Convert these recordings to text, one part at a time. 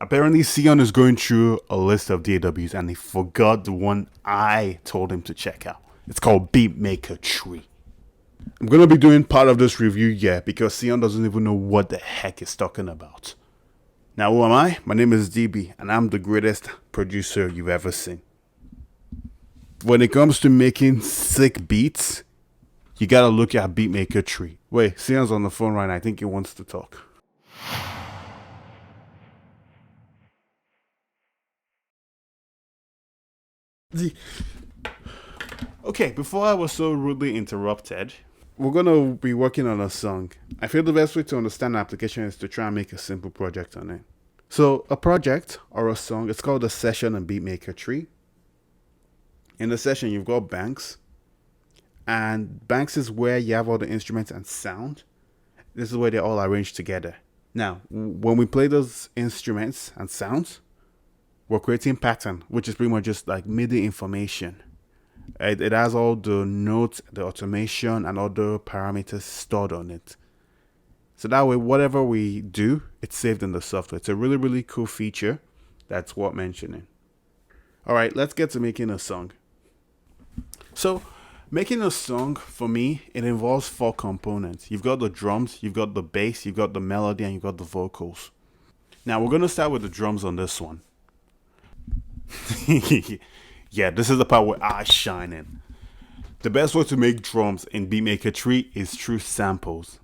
Apparently, Sion is going through a list of DAWs and he forgot the one I told him to check out. It's called Beatmaker Tree. I'm going to be doing part of this review, yeah, because Sion doesn't even know what the heck he's talking about. Now, who am I? My name is DB, and I'm the greatest producer you've ever seen. When it comes to making sick beats, you gotta look at Beatmaker Tree. Wait, Sion's on the phone right now. I think he wants to talk. Okay, before I was so rudely interrupted, we're gonna be working on a song. I feel the best way to understand the application is to try and make a simple project on it. So a project or a song, it's called a session in Beatmaker Tree. In the session, you've got banks, and banks is where you have all the instruments and sound. This is where they're all arranged together. Now, when we play those instruments and sounds, we're creating pattern, which is pretty much just like MIDI information. It has all the notes, the automation, and other parameters stored on it. So that way, whatever we do, it's saved in the software. It's a really, really cool feature that's worth mentioning. All right, let's get to making a song. So, making a song, for me, it involves 4 components. You've got the drums, you've got the bass, you've got the melody, and you've got the vocals. Now, we're going to start with the drums on this one. Yeah, this is the part where I shine in. The best way to make drums in Beatmaker Tree is through samples.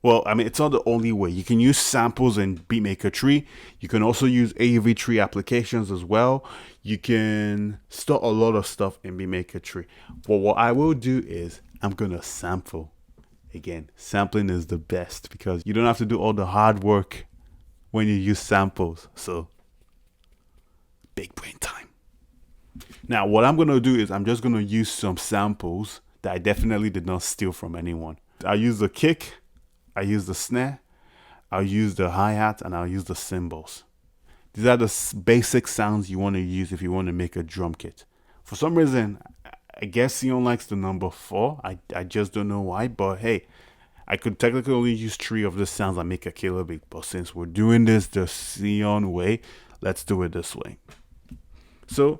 Well, I mean, it's not the only way. You can use samples in Beatmaker Tree. You can also use AUV Tree applications as well. You can store a lot of stuff in Beatmaker Tree. But what I will do is I'm going to sample. Again, sampling is the best because you don't have to do all the hard work when you use samples. So, big brain time. Now, what I'm going to do is I'm just going to use some samples that I definitely did not steal from anyone. I use the kick, I use the snare, I'll use the hi-hat, and I'll use the cymbals. These are the basic sounds you want to use if you want to make a drum kit. For some reason, I guess Sion likes the number 4. I just don't know why, but hey, I could technically only use 3 of the sounds and make a killer beat. But since we're doing this the Sion way, let's do it this way. So,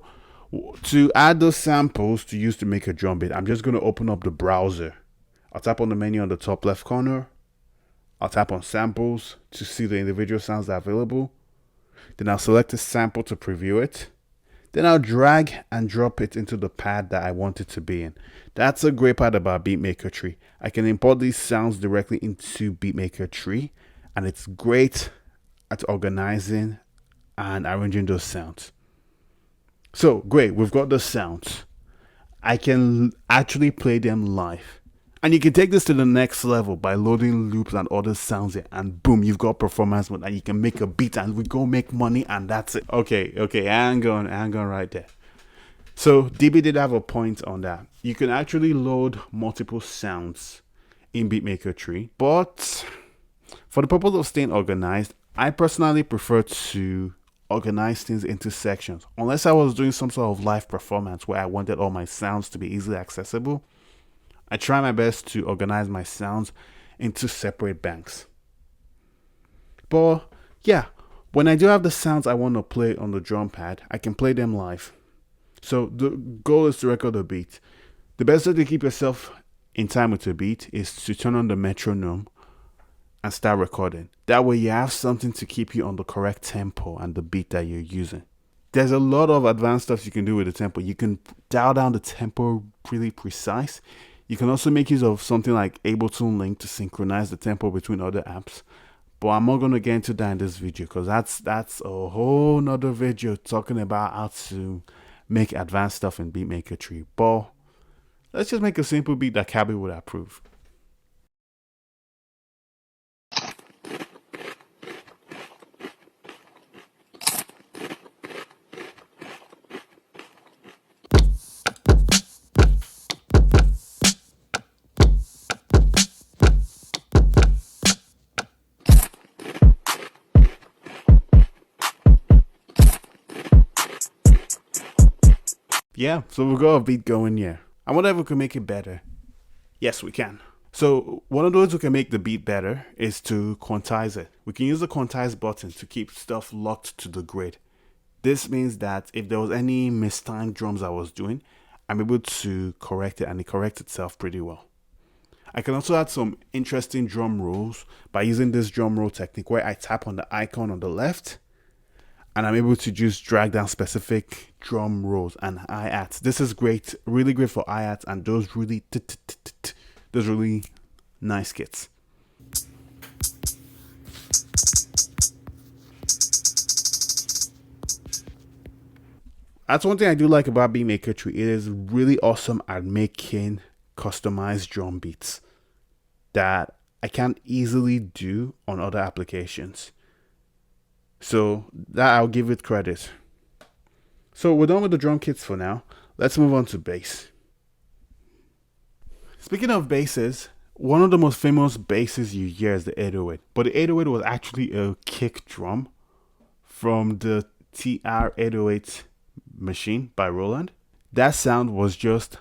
to add those samples to use to make a drum beat, I'm just going to open up the browser. I'll tap on the menu on the top left corner. I'll tap on samples to see the individual sounds that are available. Then I'll select a sample to preview it. Then I'll drag and drop it into the pad that I want it to be in. That's a great part about Beatmaker Tree. I can import these sounds directly into Beatmaker Tree, and it's great at organizing and arranging those sounds. So, great, we've got the sounds. I can actually play them live. And you can take this to the next level by loading loops and other sounds in, and boom, you've got performance mode, and you can make a beat and we go make money, and that's it. Okay, hang on right there. So, DB did have a point on that. You can actually load multiple sounds in Beatmaker Tree, but for the purpose of staying organized, I personally prefer to organize things into sections. Unless I was doing some sort of live performance where I wanted all my sounds to be easily accessible, I try my best to organize my sounds into separate banks. But yeah, when I do have the sounds I want to play on the drum pad, I can play them live. So the goal is to record the beat. The best way to keep yourself in time with the beat is to turn on the metronome and start recording. That way you have something to keep you on the correct tempo and the beat that you're using. There's a lot of advanced stuff you can do with the tempo. You can dial down the tempo really precise. You can also make use of something like Ableton Link to synchronize the tempo between other apps. But I'm not going to get into that in this video because that's a whole nother video talking about how to make advanced stuff in Beatmaker Tree. But let's just make a simple beat that Khaby would approve. Yeah, so we've got a beat going here. I wonder if we can make it better. Yes, we can. So one of the ways we can make the beat better is to quantize it. We can use the quantize button to keep stuff locked to the grid. This means that if there was any mistimed drums I was doing, I'm able to correct it, and it corrects itself pretty well. I can also add some interesting drum rolls by using this drum roll technique where I tap on the icon on the left and I'm able to just drag down specific drum rolls and hi-hats. This is great, really great for hi-hats and those really nice kits. That's one thing I do like about Beatmaker Tree. It is really awesome at making customized drum beats that I can't easily do on other applications. So that I'll give it credit. So we're done with the drum kits for now. Let's move on to bass. Speaking of basses, one of the most famous basses you hear is the 808. But the 808 was actually a kick drum from the TR-808 machine by Roland. That sound was just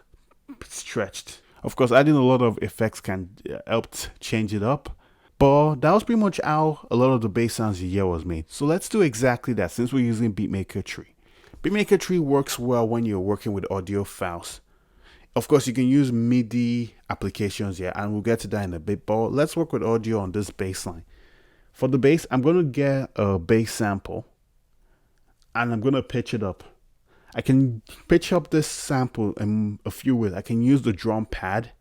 stretched. Of course, adding a lot of effects can help change it up, but that was pretty much how a lot of the bass sounds you hear was made. So let's do exactly that since we're using Beatmaker Tree. Beatmaker Tree works well when you're working with audio files. Of course, you can use MIDI applications here, and we'll get to that in a bit, but let's work with audio on this bass line. For the bass, I'm going to get a bass sample, and I'm going to pitch it up. I can pitch up this sample in a few ways. I can use the drum pad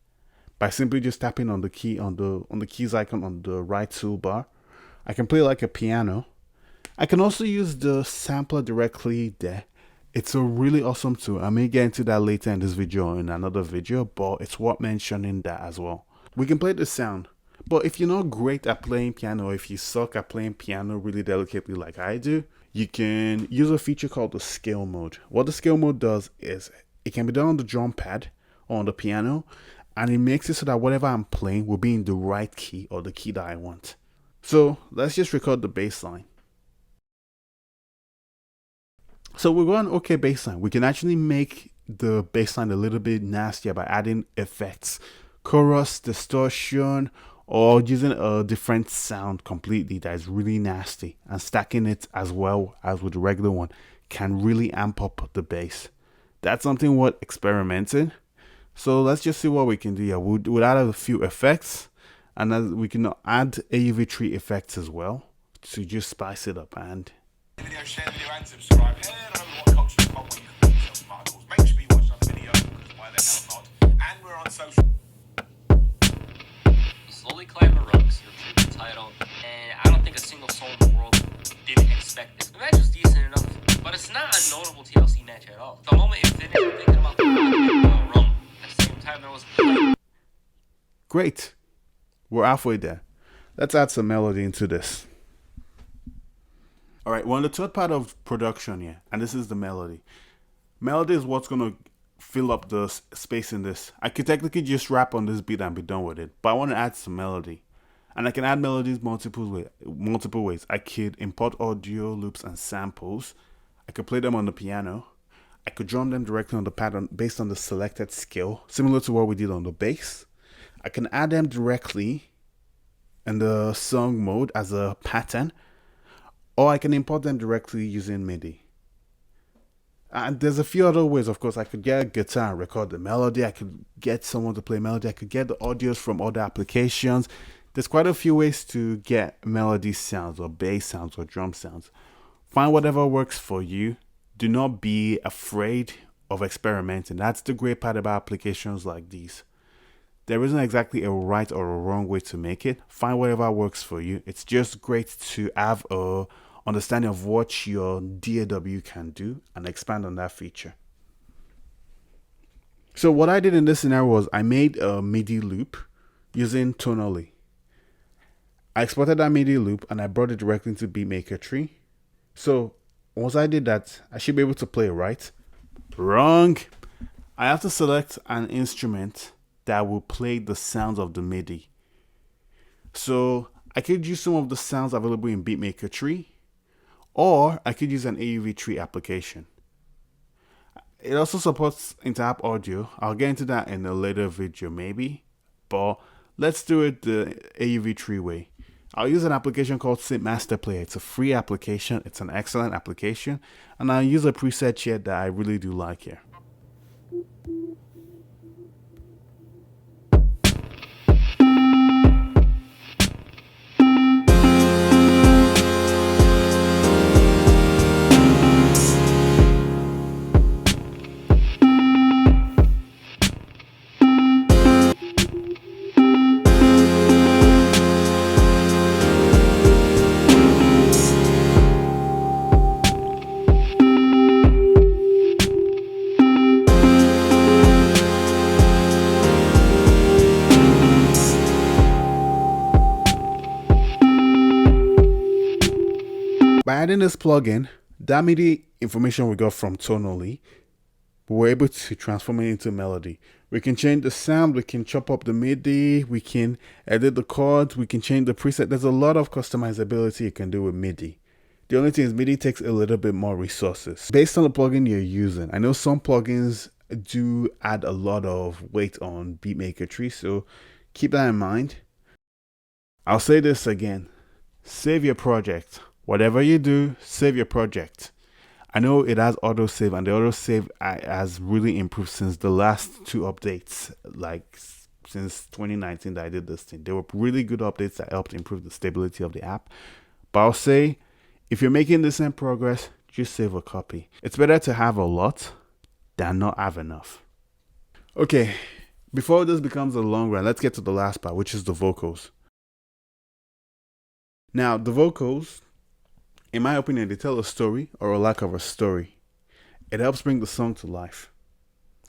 by simply just tapping on the key on the keys icon on the right toolbar. I can play like a piano. I can also use the sampler directly there. It's a really awesome tool. I may get into that later in this video or in another video, but it's worth mentioning that as well. We can play the sound, but if you're not great at playing piano, or if you suck at playing piano really delicately like I do, you can use a feature called the scale mode. What the scale mode does is it can be done on the drum pad or on the piano, and it makes it so that whatever I'm playing will be in the right key or the key that I want. So let's just record the bass line. So we're going okay bass line. We can actually make the bass line a little bit nastier by adding effects, chorus, distortion, or using a different sound completely that is really nasty, and stacking it as well as with the regular one can really amp up the bass. That's something worth experimenting. So let's just see what we can do here. We'll add a few effects, and then we can add AUV tree effects as well to just spice it up. And video, share the video and subscribe. Head over what culture pop when you can yourself smartphones. Make sure you watch another video because why the hell not? And we're on social. Slowly climb the rungs, your title, and I don't think a single soul in the world didn't expect this. The match was decent enough, but it's not a notable TLC match at all. The moment it finished, I'm thinking about the rum. At the same time, there was great. We're halfway there. Let's add some melody into this. All right, we're on the third part of production here, and this is the melody. Melody is what's going to fill up the space in this. I could technically just rap on this beat and be done with it, but I want to add some melody. And I can add melodies multiple ways. I could import audio loops and samples. I could play them on the piano. I could drum them directly on the pattern based on the selected scale, similar to what we did on the bass. I can add them directly in the song mode as a pattern, or I can import them directly using MIDI. And there's a few other ways. Of course, I could get a guitar and record the melody. I could get someone to play melody. I could get the audios from other applications. There's quite a few ways to get melody sounds or bass sounds or drum sounds. Find whatever works for you. Do not be afraid of experimenting. That's the great part about applications like these. There isn't exactly a right or a wrong way to make it. Find whatever works for you. It's just great to have a understanding of what your DAW can do and expand on that feature. So what I did in this scenario was I made a MIDI loop using Tonally. I exported that MIDI loop and I brought it directly into Beatmaker Tree. So once I did that, I should be able to play, right? Wrong. I have to select an instrument that will play the sounds of the MIDI. So I could use some of the sounds available in Beatmaker Tree, or I could use an AUV tree application. It also supports inter-app audio. I'll get into that in a later video maybe, but Let's do it the AUV3 way. I'll use an application called Synth Master Player. It's a free application. It's an excellent application. And I'll use a preset here that I really do like here. By adding this plugin, that MIDI information we got from tonally, we were able to transform it into melody. We can change the sound, we can chop up the MIDI, we can edit the chords, we can change the preset. There's a lot of customizability you can do with MIDI. The only thing is MIDI takes a little bit more resources. Based on the plugin you're using, I know some plugins do add a lot of weight on Beatmaker tree, so keep that in mind. I'll say this again, save your project. Whatever you do, save your project. I know it has autosave, and the autosave has really improved since the last two updates, like since 2019 that I did this thing. They were really good updates that helped improve the stability of the app. But I'll say, if you're making this in progress, just save a copy. It's better to have a lot than not have enough. Okay, before this becomes a long run, let's get to the last part, which is the vocals. Now, the vocals, in my opinion, they tell a story or a lack of a story. It helps bring the song to life.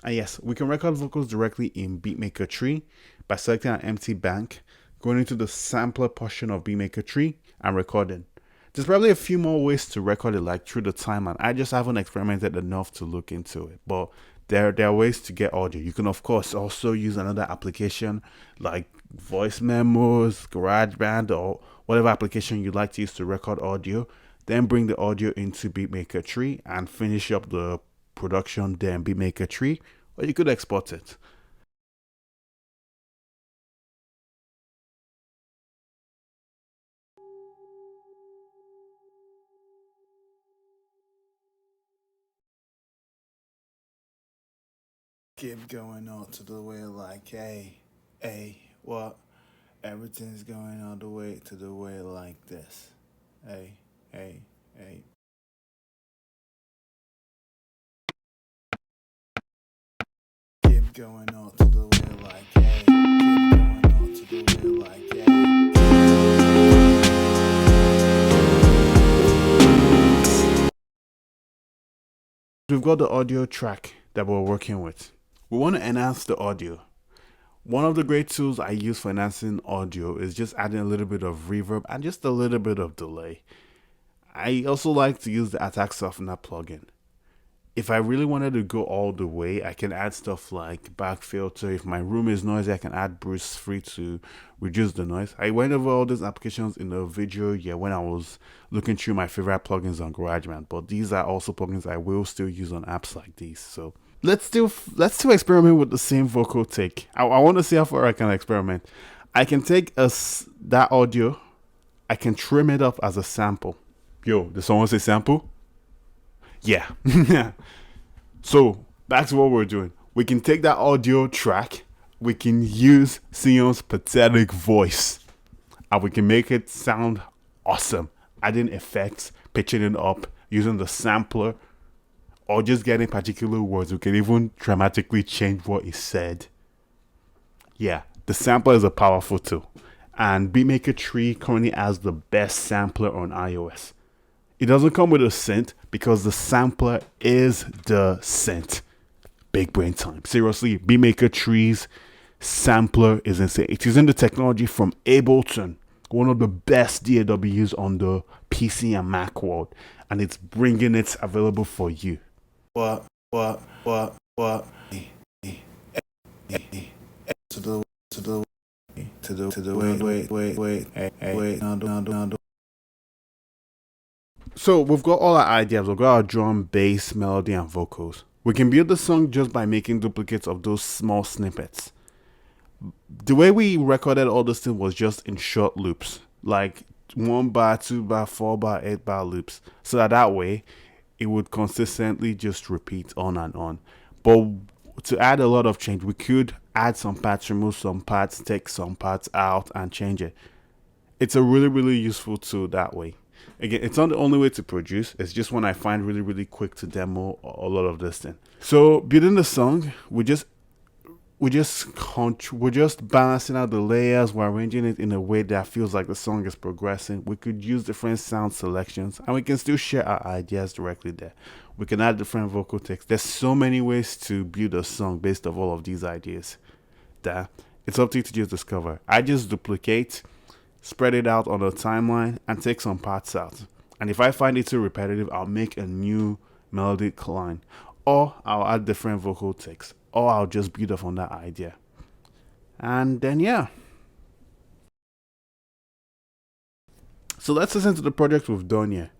And yes, we can record vocals directly in Beatmaker tree by selecting an empty bank, going into the sampler portion of Beatmaker tree and recording. There's probably a few more ways to record it, like through the timeline. I just haven't experimented enough to look into it, but there are ways to get audio. You can of course also use another application like voice memos, GarageBand, or whatever application you like to use to record audio. Then bring the audio into Beatmaker tree and finish up the production there in Beatmaker tree, or you could export it. Keep going all to the way like, hey, what? Everything's going all the way to the way like this. Hey. Keep going all to the way like, hey. Keep going all to the way like, hey. We've got the audio track that we're working with. We want to enhance the audio. One of the great tools I use for enhancing audio is just adding a little bit of reverb and just a little bit of delay. I also like to use the Attack Softener plugin. If I really wanted to go all the way, I can add stuff like back filter. If my room is noisy, I can add Bruce Free to reduce the noise. I went over all these applications in the video when I was looking through my favorite plugins on GarageBand, but these are also plugins I will still use on apps like these. So let's still experiment with the same vocal take. I want to see how far I can experiment. I can take that audio, I can trim it up as a sample. Yo, did someone say sample? Yeah. So back to what we're doing. We can take that audio track, we can use Sion's pathetic voice, and we can make it sound awesome. Adding effects, pitching it up, using the sampler, or just getting particular words. We can even dramatically change what is said. Yeah, the sampler is a powerful tool. And Beatmaker tree currently has the best sampler on iOS. It doesn't come with a synth because the sampler is the synth. Big brain time. Seriously, Beatmaker tree's sampler is insane. It's using the technology from Ableton, one of the best DAWs on the PC and Mac world, and it's bringing it available for you. What? Wait. So we've got all our ideas. We've got our drum, bass, melody, and vocals. We can build the song just by making duplicates of those small snippets. The way we recorded all this thing was just in short loops, like 1 bar, 2 bar, 4 bar, 8 bar loops, so that way it would consistently just repeat on and on. But to add a lot of change, we could add some parts, remove some parts, take some parts out, and change it. It's a really, really useful tool that way. Again, it's not the only way to produce. It's just one I find really, really quick to demo a lot of this thing. So building the song, we're just balancing out the layers. We're arranging it in a way that feels like the song is progressing. We could use different sound selections, and we can still share our ideas directly there. We can add different vocal takes. There's so many ways to build a song based off all of these ideas that it's up to you to just discover. I just duplicate, spread it out on the timeline, and take some parts out. And if I find it too repetitive, I'll make a new melodic line, or I'll add different vocal takes, or I'll just build off on that idea. And then, yeah. So let's listen to the project we've done here.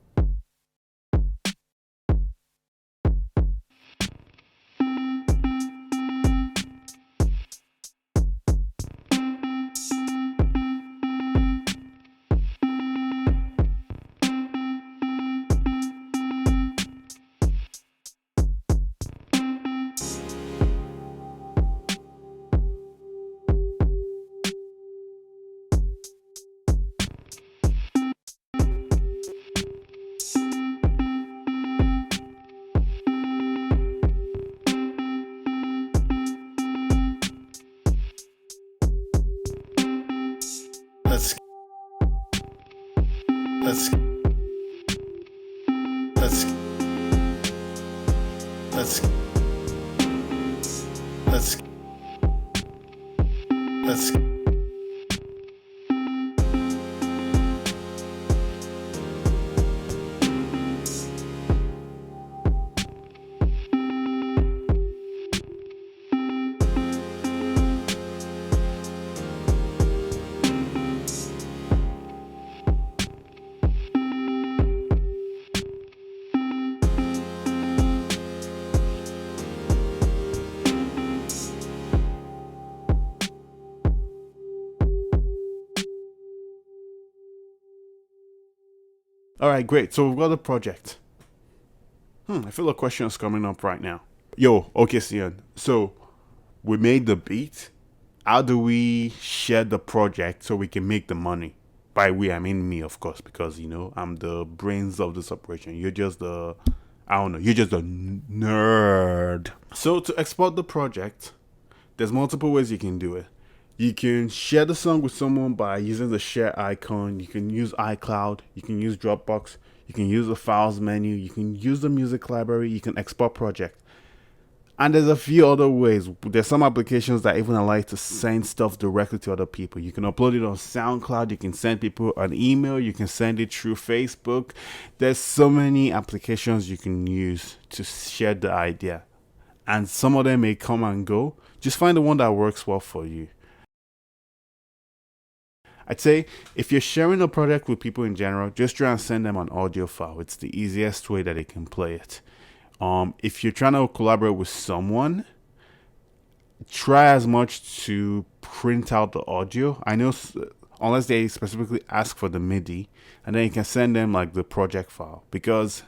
Let's let's let's let's let's let's All right, great. So we've got the project. I feel a question is coming up right now. Yo, okay, Sian. So we made the beat. How do we share the project so we can make the money? By we, I mean me, of course, because I'm the brains of this operation. You're just the, I don't know, you're just a nerd. So to export the project, there's multiple ways you can do it. You can share the song with someone by using the share icon. You can use iCloud. You can use Dropbox. You can use the files menu. You can use the music library. You can export project. And there's a few other ways. There's some applications that even allow you to send stuff directly to other people. You can upload it on Soundcloud. You can send people an email. You can send it through Facebook. There's so many applications you can use to share the idea. And some of them may come and go. Just find the one that works well for you. I'd say if you're sharing a project with people in general, just try and send them an audio file. It's the easiest way that they can play it. If you're trying to collaborate with someone, try as much to print out the audio. I know unless they specifically ask for the MIDI, and then you can send them like the project file, because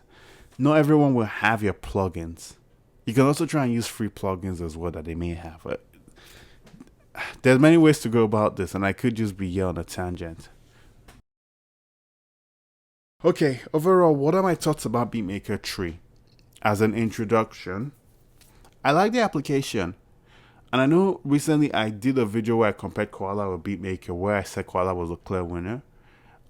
not everyone will have your plugins. You can also try and use free plugins as well that they may have. There's many ways to go about this, and I could just be here on a tangent. Okay, overall, what are my thoughts about Beatmaker 3? As an introduction, I like the application. And I know recently I did a video where I compared Koala with Beatmaker, where I said Koala was a clear winner.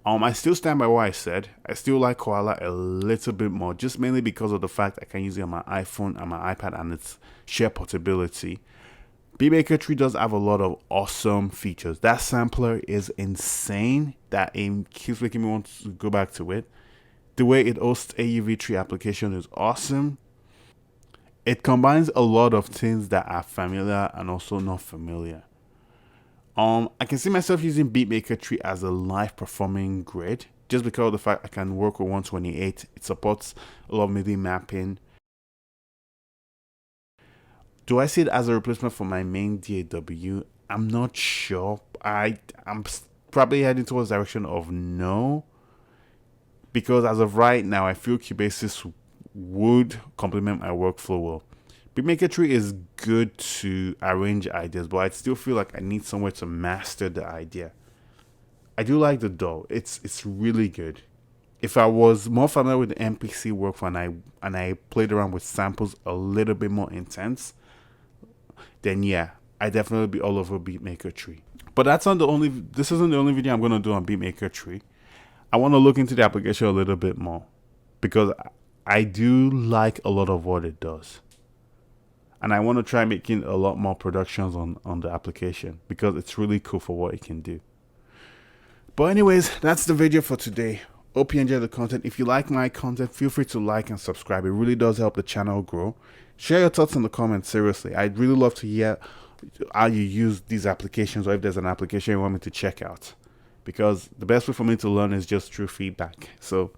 I still stand by what I said. I still like Koala a little bit more, just mainly because of the fact I can use it on my iPhone and my iPad and its share portability. Beatmaker 3 does have a lot of awesome features. That sampler is insane. That it keeps making me want to go back to it. The way it hosts AUV3 application is awesome. It combines a lot of things that are familiar and also not familiar. I can see myself using Beatmaker 3 as a live performing grid, just because of the fact I can work with 128. It supports a lot of MIDI mapping. Do I see it as a replacement for my main DAW? I'm not sure. I'm probably heading towards the direction of no, because as of right now, I feel Cubasis would complement my workflow well. Beatmaker Tree is good to arrange ideas, but I still feel like I need somewhere to master the idea. I do like the DAW. It's really good. If I was more familiar with the MPC workflow and I played around with samples a little bit more intense, then yeah, I definitely be all over Beatmaker Tree. But that's not the only. This isn't the only video I'm gonna do on Beatmaker Tree. I want to look into the application a little bit more because I do like a lot of what it does, and I want to try making a lot more productions on the application because it's really cool for what it can do. But anyways, that's the video for today. Hope you enjoy the content. If you like my content, feel free to like and subscribe. It really does help the channel grow. Share your thoughts in the comments, seriously. I'd really love to hear how you use these applications, or if there's an application you want me to check out. Because the best way for me to learn is just through feedback. So,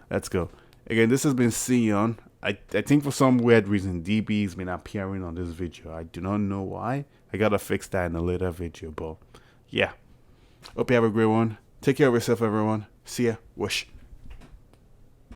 let's go. Again, this has been Sion. I think for some weird reason, DB has been appearing on this video. I do not know why. I gotta fix that in a later video, but yeah. Hope you have a great one. Take care of yourself, everyone. See ya. Whoosh.